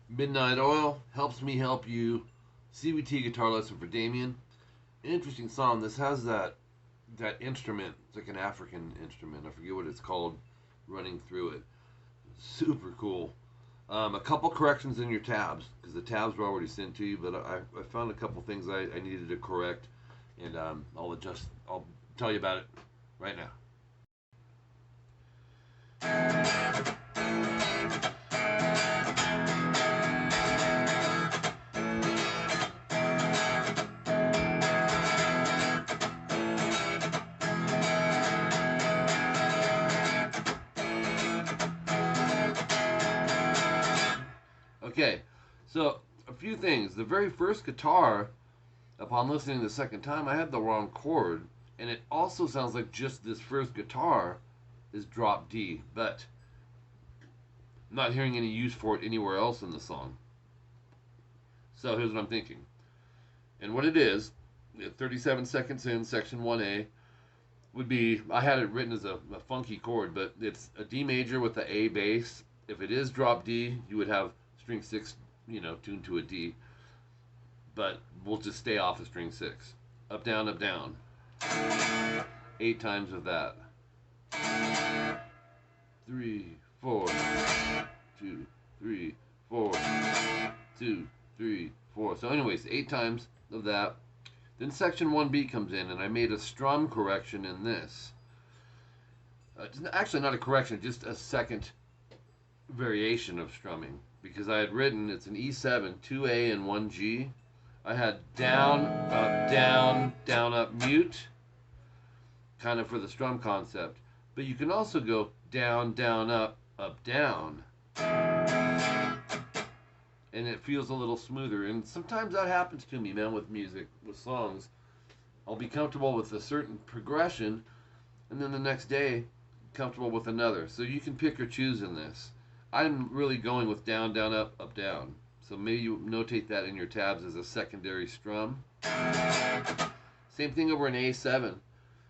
Midnight Oil, Helps Me Help You, CVT Guitar Lesson for Damien. Interesting song. This has that instrument. It's like an African instrument. I forget what it's called running through it. Super cool. A couple corrections in your tabs because the tabs were already sent to you, but I found a couple things I needed to correct, and I'll adjust. I'll tell you about it right now. Okay, so a few things. The very first guitar, upon listening the second time, I had the wrong chord, and it also sounds like just this first guitar is drop D, but I'm not hearing any use for it anywhere else in the song. So here's what I'm thinking. And what it is, 37 seconds in, section 1A, would be, I had it written as a funky chord, but it's a D major with the A bass. If it is drop D, you would have string 6, tuned to a D. But we'll just stay off of string 6. Up, down, up, down. 8 times of that. 3, 4, 2, 3, 4, 2, 3, 4. So anyways, 8 times of that. Then section 1B comes in, and I made a strum correction in this. Actually, not a correction, just a second variation of strumming. Because I had written, it's an E7, 2A and 1G. I had down, up, mute, kind of for the strum concept. But you can also go down, up, down. And it feels a little smoother. And sometimes that happens to me, man, with music, with songs. I'll be comfortable with a certain progression, and then the next day, comfortable with another. So you can pick or choose in this. I'm really going with down, up, down. So maybe you notate that in your tabs as a secondary strum. Same thing over an A7.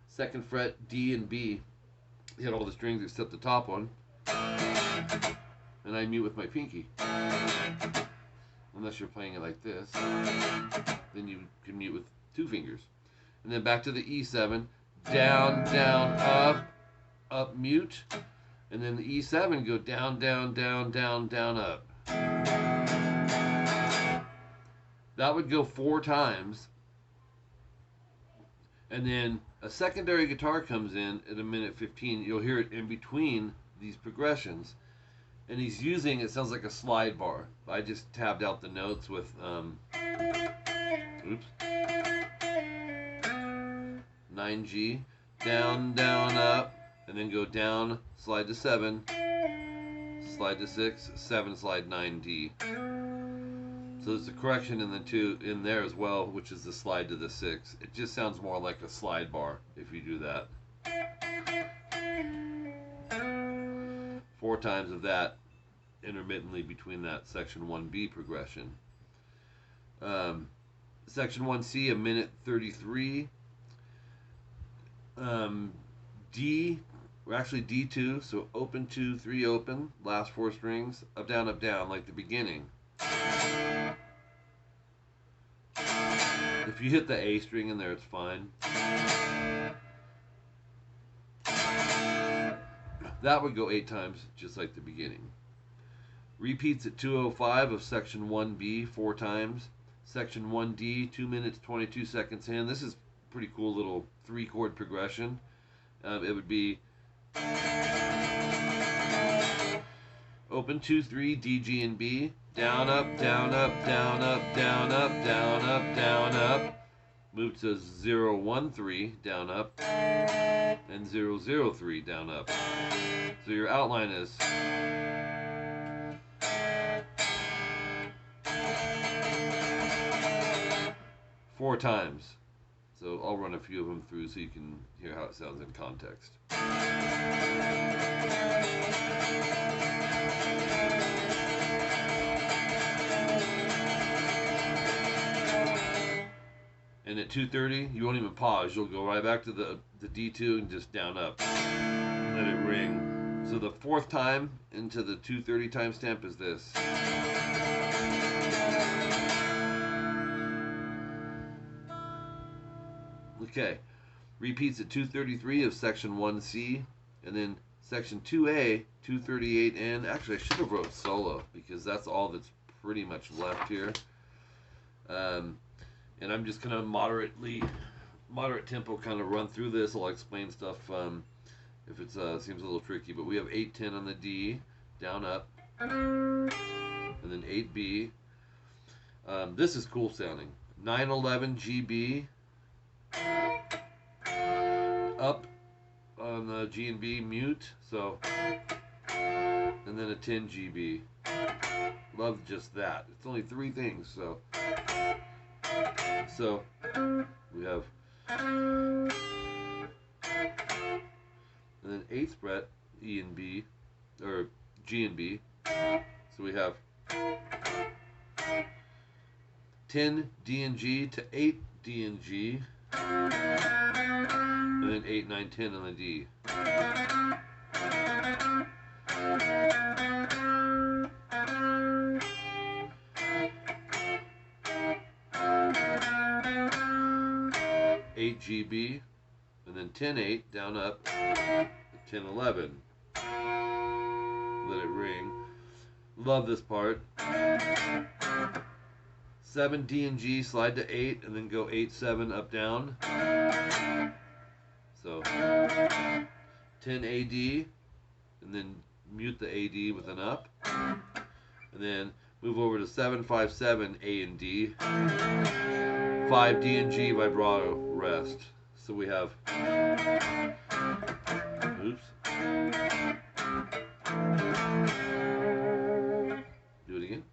Second fret, D and B. Hit all the strings except the top one. And I mute with my pinky. Unless you're playing it like this. Then you can mute with 2 fingers. And then back to the E7. Down, up, mute. And then the E7 go down, up. That would go 4 times. And then a secondary guitar comes in at 1:15. You'll hear it in between these progressions. And he's using, it sounds like a slide bar. I just tabbed out the notes with, 9G. Down, up. And then go down, slide to 7. Slide to 6, 7, slide 9D. So there's a correction in the 2 in there as well, which is the slide to the 6. It just sounds more like a slide bar if you do that. 4 times of that intermittently between that section 1B progression. Section 1C, 1:33. D, or actually D2, so open 2, 3 open, last 4 strings, up, down, like the beginning. If you hit the A string in there, it's fine. That would go 8 times, just like the beginning. Repeats at 2:05 of section 1B 4 times. Section 1D, 2 minutes 22 seconds in. This is pretty cool little 3-chord progression. It would be open 2, 3, D, G, and B. Down, up, down, up, down, up, down, up, down, up, down, up. Move to 0, 1, 3, down, up, and 0, 0, 3, down, up. So your outline is 4 times. So I'll run a few of them through so you can hear how it sounds in context. And at 2:30, you won't even pause. You'll go right back to the D2 and just down up. Let it ring. So the 4th time into the 2:30 timestamp is this. Okay, repeats at 233 of section 1C, and then section 2A, 238N. Actually, I should have wrote solo because that's all that's pretty much left here. And I'm just gonna moderate tempo kind of run through this. I'll explain stuff if it seems a little tricky. But we have 8-10 on the D, down up, and then 8B. This is cool sounding. 9-11 GB, up on the G and B, mute. So, and then a 10 GB. Love just that. It's only 3 things. So we have, and then 8th fret, E and B, or G and B. So we have 10 D and G to 8 D and G, and then 8, 9, 10 on the D. GB, and then 10-8 down up, 10-11. Let it ring. Love this part. 7 D and G, slide to 8, and then go 8-7 up down. So 10 AD, and then mute the AD with an up, and then move over to 7-5-7 A and D. 5 D and G vibrato rest. So we have, oops, do it again.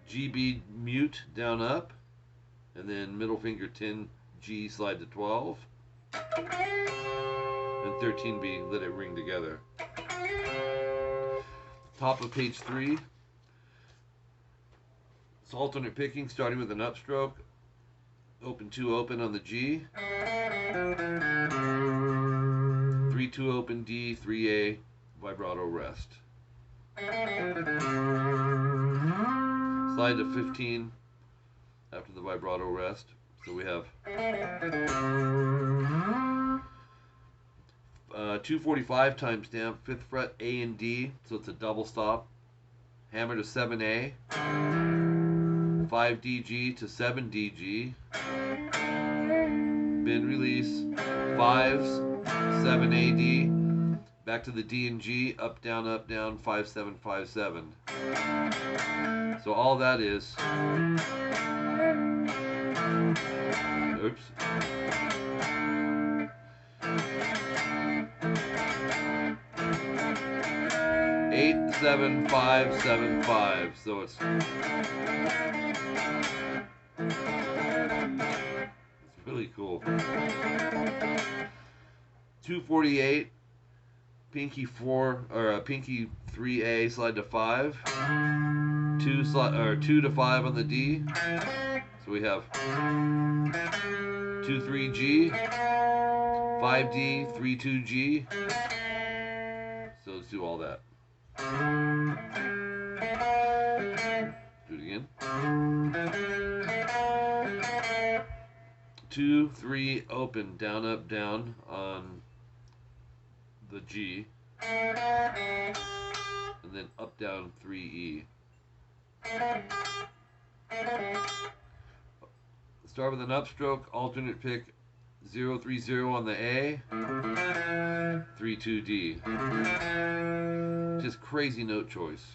GB mute down up, and then middle finger 10 G slide to 12, and 13B let it ring together. Top of page 3. It's alternate picking, starting with an upstroke, open 2 open on the G, 3-2 open D, 3A, vibrato rest. Slide to 15 after the vibrato rest. So we have 245 timestamp, 5th fret A and D, so it's a double stop. Hammer to 7A. 5 DG to 7 DG, bend release, 5s, 7 AD, back to the D and G, up down 5-7 5-7. So all that is, oops, 8-7-5-7-5. So it's really cool. 248, pinky 4 or pinky 3A, slide to 5, 2 to 5 on the D. So we have 2-3G, 5D, 3-2G. So let's do all that. Do it again. 2, 3, open, down, up, down on the G, and then up, down, 3E. Start with an upstroke, alternate pick 0-3-0 on the A, 3-2-D. Just crazy note choice.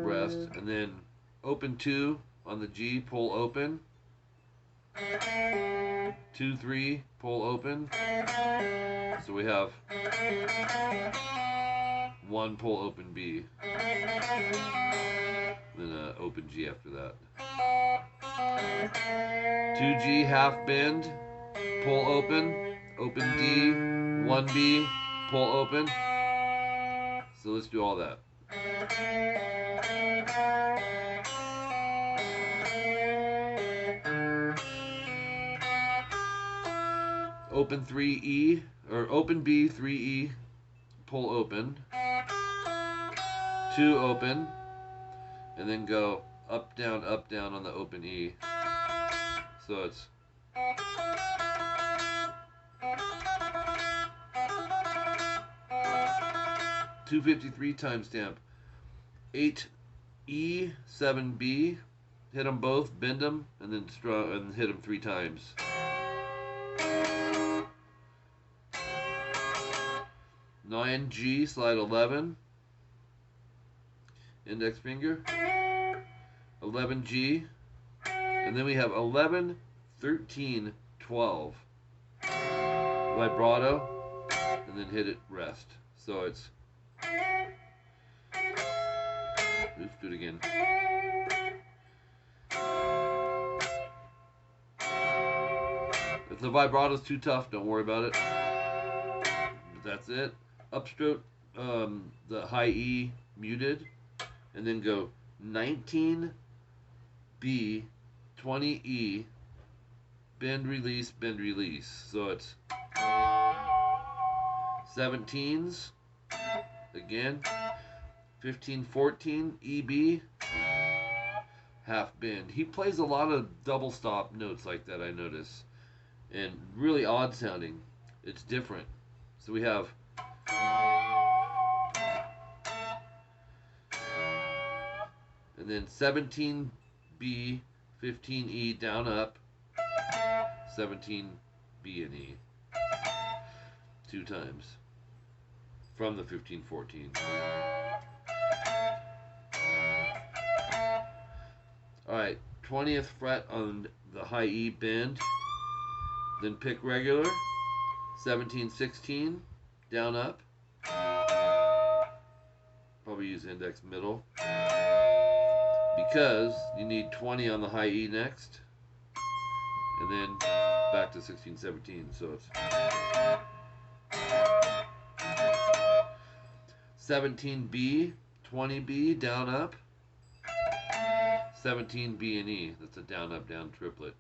Rest, and then open 2 on the G, pull open. 2-3, pull open. So we have 1 pull open B. Then open G after that. 2G, half bend, pull open, open D, 1B, pull open. So let's do all that. Open 3E, or open B, 3E, pull open. 2 open, and then go up, down on the open E. So it's .253 timestamp, 8E, 7B. Hit them both, bend them, and then hit them 3 times. .9G, slide 11. Index finger. 11G. And then we have 11, 13, 12. Vibrato. And then hit it rest. So it's... Oops, do it again. If the vibrato's too tough, don't worry about it. That's it. Upstroke, the high E muted, and then go 19B, 20E, bend release, bend release. So it's 17s again, 15, 14 EB, half bend. He plays a lot of double stop notes like that, I notice, and really odd sounding. It's different. So we have and then 17B, 15E, down up, 17B and E, 2 times from the 15, 14. Alright, 20th fret on the high E bend, then pick regular, 17, 16, down up, probably use index middle, because you need 20 on the high E next, and then back to 16, 17, so it's 17B, 20B, down up, 17B and E, that's a down up down triplet.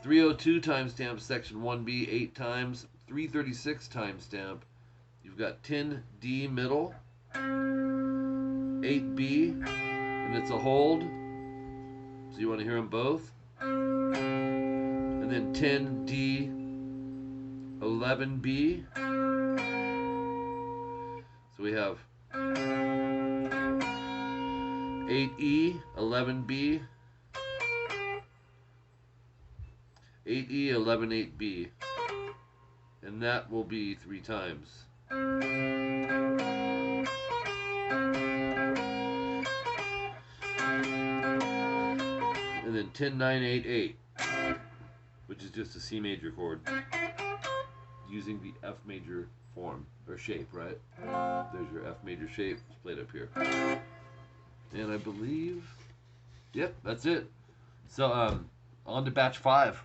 302 timestamp, section 1B, 8 times, 336 timestamp, you've got 10D middle, 8B, and it's a hold, so you want to hear them both, and then 10D, 11B, so we have 8E, 11B, 8E, 11, 8B, and that will be 3 times. And then 10, 9, 8, 8, which is just a C major chord using the F major form, or shape, right? There's your F major shape. Let's play it up here. And I believe, yep, that's it. So, on to batch 5.